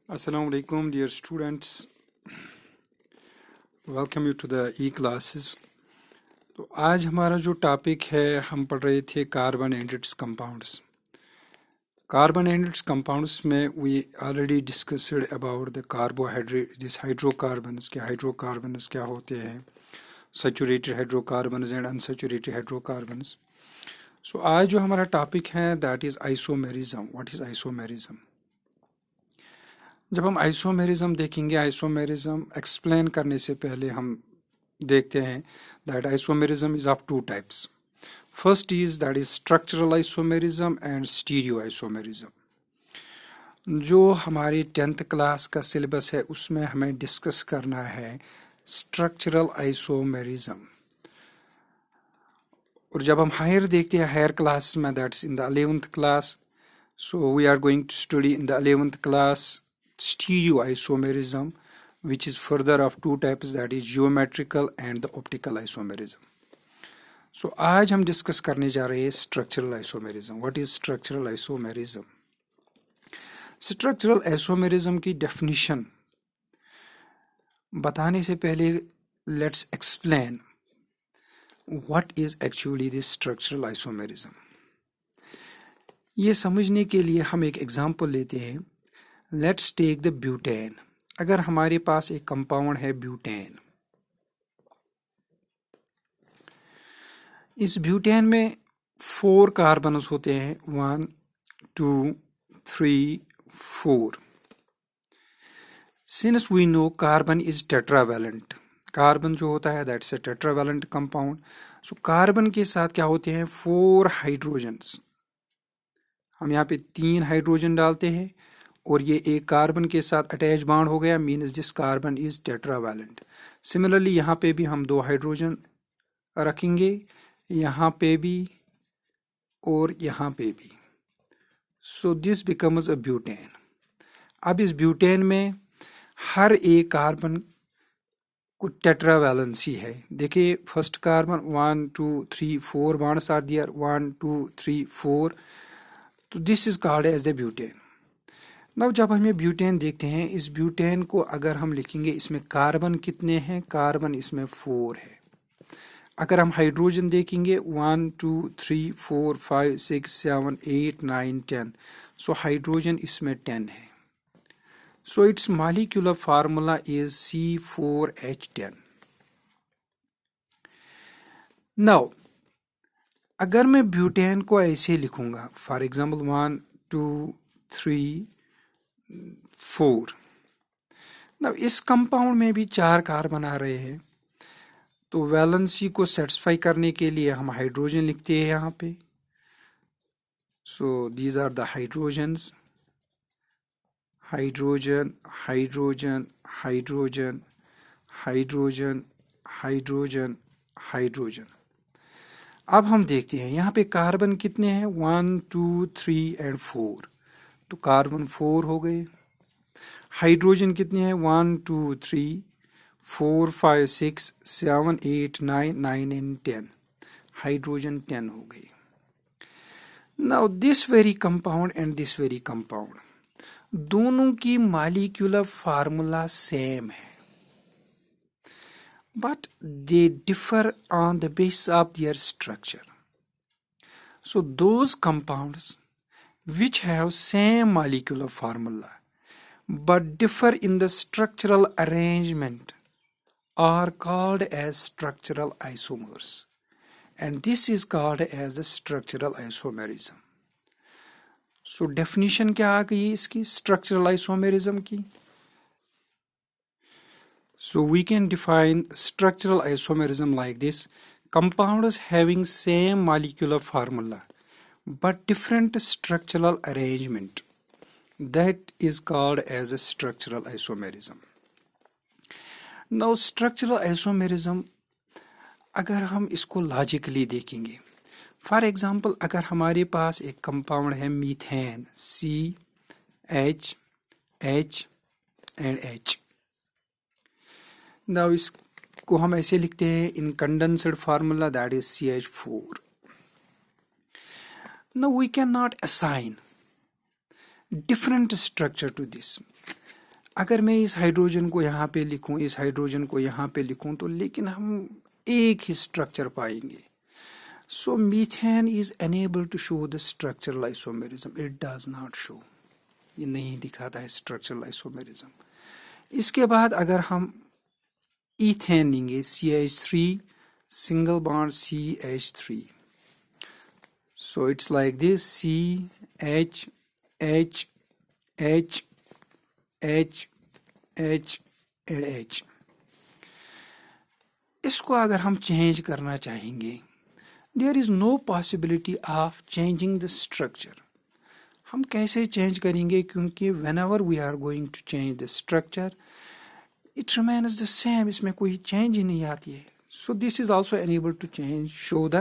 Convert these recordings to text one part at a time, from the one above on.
Assalamu alaikum dear students, welcome you to the E classes. तो आज हमारा जो टॉपिक है, हम पढ़ रहे थे carbon and its compounds. Carbon and its compounds में we already discussed about the carbohydrate this hydrocarbons के हाइड्रोकार्बन्स क्या होते हैं, saturated hydrocarbons and unsaturated hydrocarbons. So आज जो हमारा टॉपिक है that is isomerism. What is isomerism? जब हम आइसोमेरिज्म देखेंगे, आइसोमेरिज्म एक्सप्लेन करने से पहले हम देखते हैं that isomerism is of two types. First is that is structural isomerism and stereo isomerism. जो हमारी 10th क्लास का सिलेबस है उसमें हमें डिस्कस करना है स्ट्रक्चरल आइसोमेरिज्म। और जब हम हायर देखते हैं हायर क्लास में, that's in the 11th class, so we are going to study in the 11th class stereoisomerism, which is further of two types, that is geometrical and the optical isomerism. So आज हम discuss करने जा रहे हैं structural isomerism. What is structural isomerism? Structural isomerism की definition बताने से पहले let's explain what is actually this structural isomerism. ये समझने के लिए हम एक एग्जांपल लेते हैं। Let's take the butane. अगर हमारे पास एक कंपाउंड है ब्यूटेन, इस ब्यूटेन में 4 कार्बन्स होते हैं, 1 2 3 4। Since we know carbon is tetravalent, carbon जो होता है that's a tetravalent compound. So carbon के साथ क्या होते हैं 4 हाइड्रोजन्स। हम यहाँ पे 3 हाइड्रोजन डालते हैं और ये एक कार्बन के साथ अटैच बॉन्ड हो गया, means this carbon is tetravalent. Similarly यहाँ पे भी हम 2 हाइड्रोजन रखेंगे, यहाँ पे भी और यहाँ पे भी। So this becomes a butane. अब इस ब्यूटेन में हर एक कार्बन को टेट्रावैलेंसी है। देखिए first carbon 1 2 3 4 bonds are there, 1 2 3 4। तो this is called as the butane. Now जब हम ये ब्यूटेन देखते हैं, इस ब्यूटेन को अगर हम लिखेंगे इसमें कार्बन कितने हैं, कार्बन इसमें 4 है। अगर हम हाइड्रोजन देखेंगे 1 2 3 4 5 6 7 8 9 10, सो हाइड्रोजन इसमें 10 है। So it's molecular formula is C4H10। Now अगर मैं ब्यूटेन को ऐसे लिखूंगा, फॉर एग्जांपल 1 2 3 4, अब इस कंपाउंड में भी 4 कार्बन आ रहे हैं, तो वैलेंसी को सेटिस्फाई करने के लिए हम हाइड्रोजन लिखते हैं यहाँ पे। So these are the hydrogens, hydrogen hydrogen hydrogen hydrogen hydrogen hydrogen. अब हम देखते हैं यहाँ पे कार्बन कितने हैं, 1 2 3 एंड 4, तो कार्बन 4 हो गए। हाइड्रोजन कितने हैं, 1 2 3 4 5 6 7 8 9 9 एंड 10, हाइड्रोजन 10 हो गई। Now this very compound and this very compound, दोनों की मॉलिक्यूलर फार्मूला सेम है, but they differ on the basis of their structure. So those compounds which have same molecular formula but differ in the structural arrangement are called as structural isomers, and this is called as the structural isomerism. So definition क्या आ गई इसकी structural isomerism की? So we can define structural isomerism like this: compounds having same molecular formula but different structural arrangement, that is called as a structural isomerism. Now structural isomerism अगर हम इसको logically देखेंगे, for example अगर हमारे पास एक compound है methane, CH H and H। Now इसको हम ऐसे लिखते हैं in condensed formula, that is CH4। Now we cannot assign different structure to this. अगर मैं इस हाइड्रोजन को यहाँ पे लिखूं, इस हाइड्रोजन को यहाँ पे लिखूं, तो लेकिन हम एक ही स्ट्रक्चर पाएंगे. So methane is unable to show the structural isomerism. It does not show. ये नहीं दिखाता है स्ट्रक्चरल आइसोमेरिज्म. इसके बाद अगर हम ईथेन लेंगे, CH3 single bond CH3. So it's like this, C H H H H H and H. इसको अगर हम चेंज करना चाहेंगे, there is no possibility of changing the structure. हम कैसे चेंज करेंगे, क्योंकि whenever we are going to change the structure it remains the same. इसमें कोई चेंज ही नहीं आती है. So this is also enabled to show the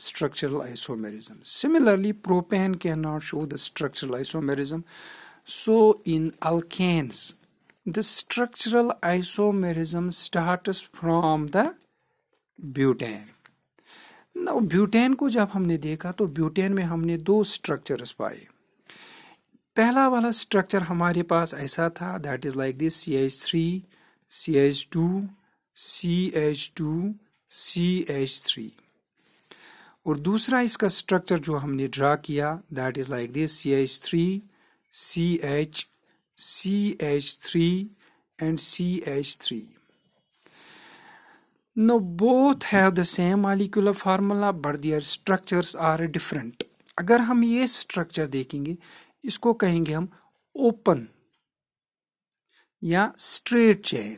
structural isomerism. Similarly, propane cannot show the structural isomerism. So in alkanes, the structural isomerism starts from the butane. Now butane को जब हमने देखा तो butane में हमने दो structures पाए. पहला वाला structure हमारे पास ऐसा था, that is like this, CH3, CH2, CH2, CH3. और दूसरा इसका स्ट्रक्चर जो हमने ड्रा किया, that is like this, CH3, CH, CH3 and CH3. Now both have the same molecular formula but their structures are different. अगर हम ये structure देखेंगे, इसको कहेंगे हम ओपन या straight chain.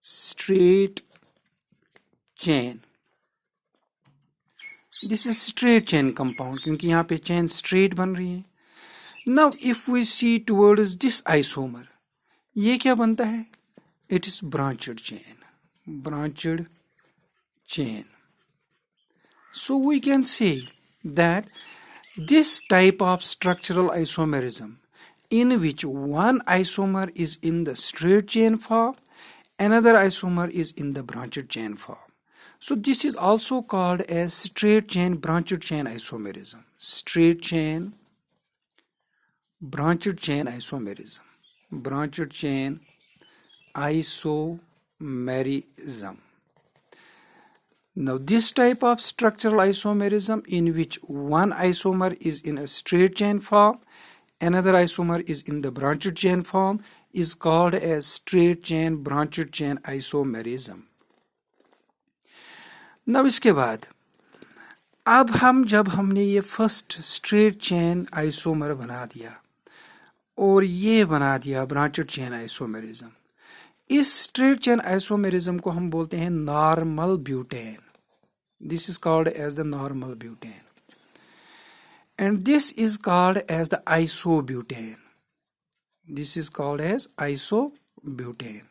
Straight chain. This is straight chain compound क्योंकि यहाँ पे chain straight बन रही है. Now if we see towards this isomer, ये क्या बनता है? It is branched chain. Branched chain. So we can say that this type of structural isomerism in which one isomer is in the straight chain form, another isomer is in the branched chain form. So this is also called as straight chain branched chain isomerism. Straight chain branched chain isomerism. Branched chain isomerism. Now this type of structural isomerism in which one isomer is in a straight chain form, another isomer is in the branched chain form, is called as straight chain branched chain isomerism. Now इसके बाद अब हम जब हमने ये first straight chain isomer बना दिया और ये बना दिया ब्रांचड चेन आइसोमेरिज्म, इस स्ट्रेट चेन आइसोमेरिज्म को हम बोलते हैं normal butane. This is called as the normal butane and this is called as the isobutane. This is called as isobutane.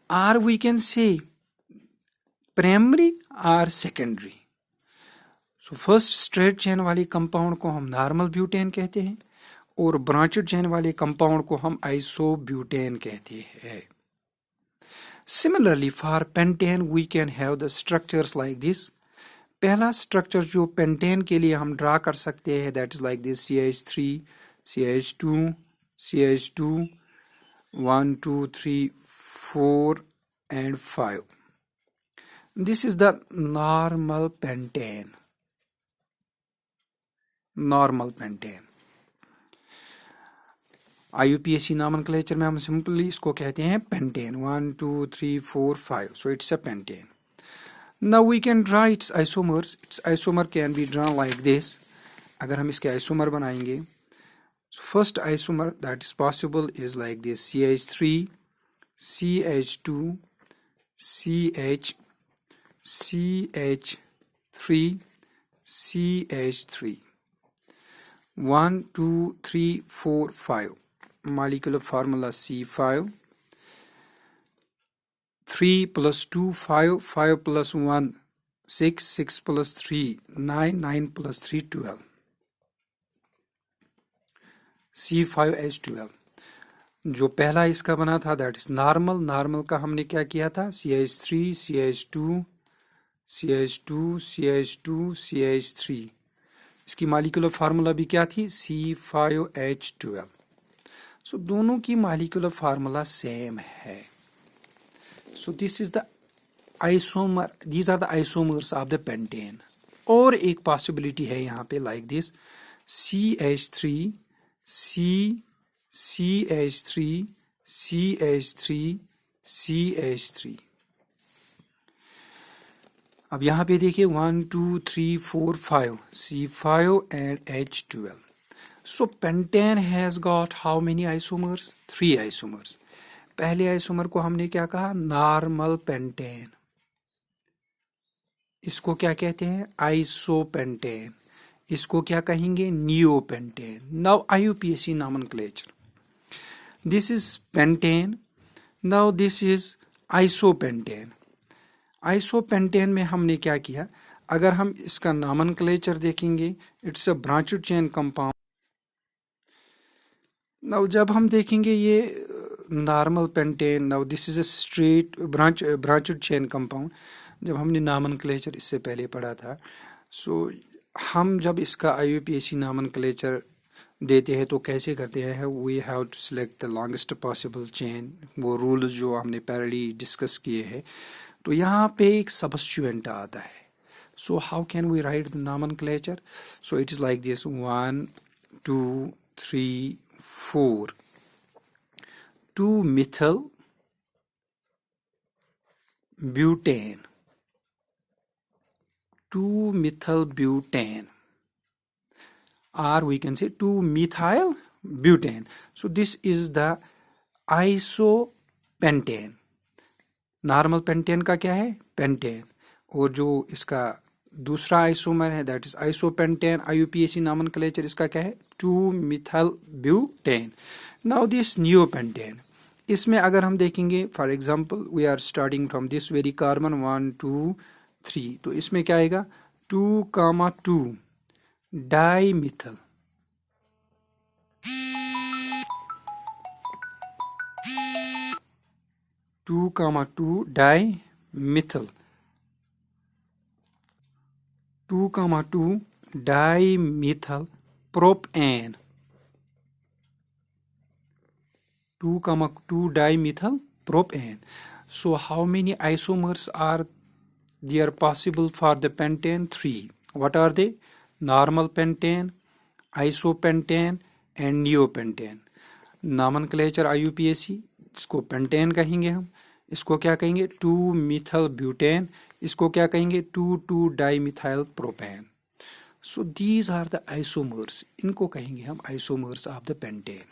Or we can say primary or secondary. So first straight chain वाली compound को हम normal butane कहते हैं और branched chain वाले compound को हम isobutane कहते हैं. Similarly for pentane we can have the structures like this. पहला स्ट्रक्चर जो पेंटेन के लिए हम ड्रा कर सकते हैं, that is like this, CH3, CH2, CH2, 1, 2, 3, 4 and 5. This is the normal pentane. Normal pentane. IUPAC nomenclature में हम सिंपली इसको कहते हैं pentane. 1, 2, 3, 4, 5. So it's a pentane. Now we can draw its isomers. Its isomer can be drawn like this. अगर हम इसके isomer बनाएंगे, so first isomer that is possible is like this, CH3, CH2, CH, CH3, CH3. 1, 2, 3, 4, 5. Molecular formula C5. 3 plus 2, 5, 5 plus 1, 6, 6 plus 3, 9, 9 plus 3, 12. C5H12. जो पहला इसका बना था that is normal. Normal का हमने क्या किया था, CH3, CH2, CH2, CH2, CH3. इसकी मॉलिक्यूलर फार्मूला भी क्या थी, C5H12. सो दोनों की मॉलिक्यूलर फार्मूला सेम है. So this is the isomer, these are the isomers of the pentane. और एक पॉसिबिलिटी है यहाँ पे like this CH3 CH3 CH3 CH3. अब यहाँ पे देखिए 1 2 3 4 5 C5 and H12. So pentane has got how many isomers? 3 isomers. पहले आइसोमर को हमने क्या कहा? Normal pentane. इसको क्या कहते हैं? आइसोपेंटेन. इसको क्या कहेंगे? Neopentane. Now IUPAC nomenclature. This is pentane. Now this is isopentane. Isopentane में हमने क्या किया? अगर हम इसका नॉमेनक्लेचर देखेंगे, it's a branched chain compound. Now जब हम देखेंगे ये normal pentane, now this is a straight branched chain compound. जब हमने नॉमेनक्लेचर इससे पहले पढ़ा था, सो हम जब इसका IUPAC नॉमेनक्लेचर देते हैं तो कैसे करते हैं? We have to select the longest possible chain. वो रूल्स जो हमने पहले डिस्कस किए हैं. तो यहाँ पे एक सबस्टिट्यूएंट आता है. So how can we write the nomenclature? So it is like this 1 2 3 4 2 methyl butane, 2 methyl butane, or we can say 2 methyl butane. So this is the isopentane. Normal pentane का क्या है? पेंटेन. और जो इसका दूसरा isomer है that is isopentane. IUPAC nomenclature इसका क्या है? 2 methyl butane. Now this neopentane. इसमें अगर हम देखेंगे, for example we are starting from this very carbon 1 2 3, तो इसमें क्या आएगा? 2, 2 dimethyl. 2, 2 dimethyl. 2, 2 dimethyl propane. 2, 2 dimethyl propane. So how many isomers are there possible for the pentane? 3. What are they? Normal pentane, isopentane and neopentane. Nomenclature IUPAC. इसको pentane कहेंगे हम. इसको क्या कहेंगे? 2 methyl butane. इसको क्या कहेंगे? 2 2 dimethyl propane. So these are the isomers. इनको कहेंगे हम isomers of the pentane.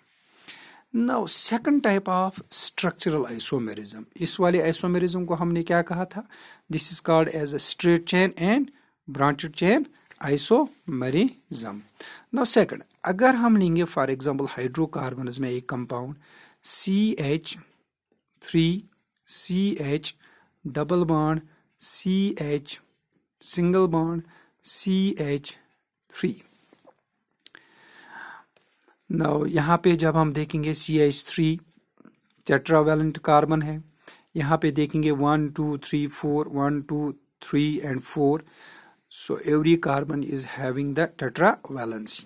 Now second type of structural isomerism. इस वाले isomerism को हमने क्या कहा था? This is called as a straight chain and branched chain isomerism. Now second, अगर हम लेंगे for example हाइड्रोकार्बन्स में एक compound CH3 CH double bond CH single bond CH3. Now यहाँ पे जब हम देखेंगे CH3 टेट्रावैलेंट कार्बन है. यहाँ पे देखेंगे 1 2 3 4 1 2 3 and 4. So every carbon is having the tetravalency.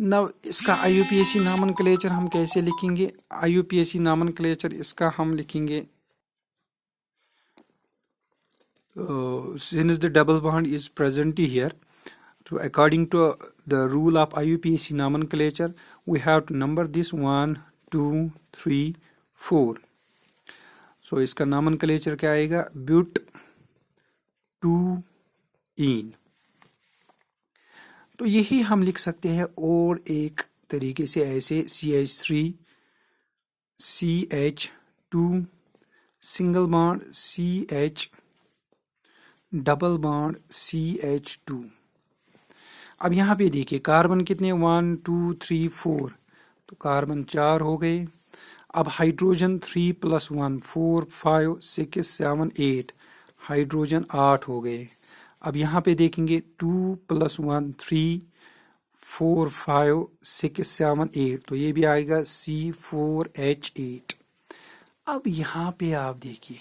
Now इसका IUPAC नॉमेनक्लेचर हम कैसे लिखेंगे? IUPAC नॉमेनक्लेचर इसका हम लिखेंगे since the double bond is present here. So according to the rule of IUPAC nomenclature, we have to number this 1 2 3 4. So इसका nomenclature क्या आएगा? ब्यूट 2 इन. तो यही हम लिख सकते हैं. और एक तरीके से ऐसे CH3 CH2 single bond CH double bond CH2. अब यहाँ पे देखिए कार्बन कितने? 1 2 3 4. तो कार्बन 4 हो गए. अब हाइड्रोजन 3 + 1 4 5 6 7 8. हाइड्रोजन 8 हो गए. अब यहाँ पे देखेंगे 2 + 1 3 4 5 6 7 8. तो ये भी आएगा C4H8. अब यहाँ पे आप देखिए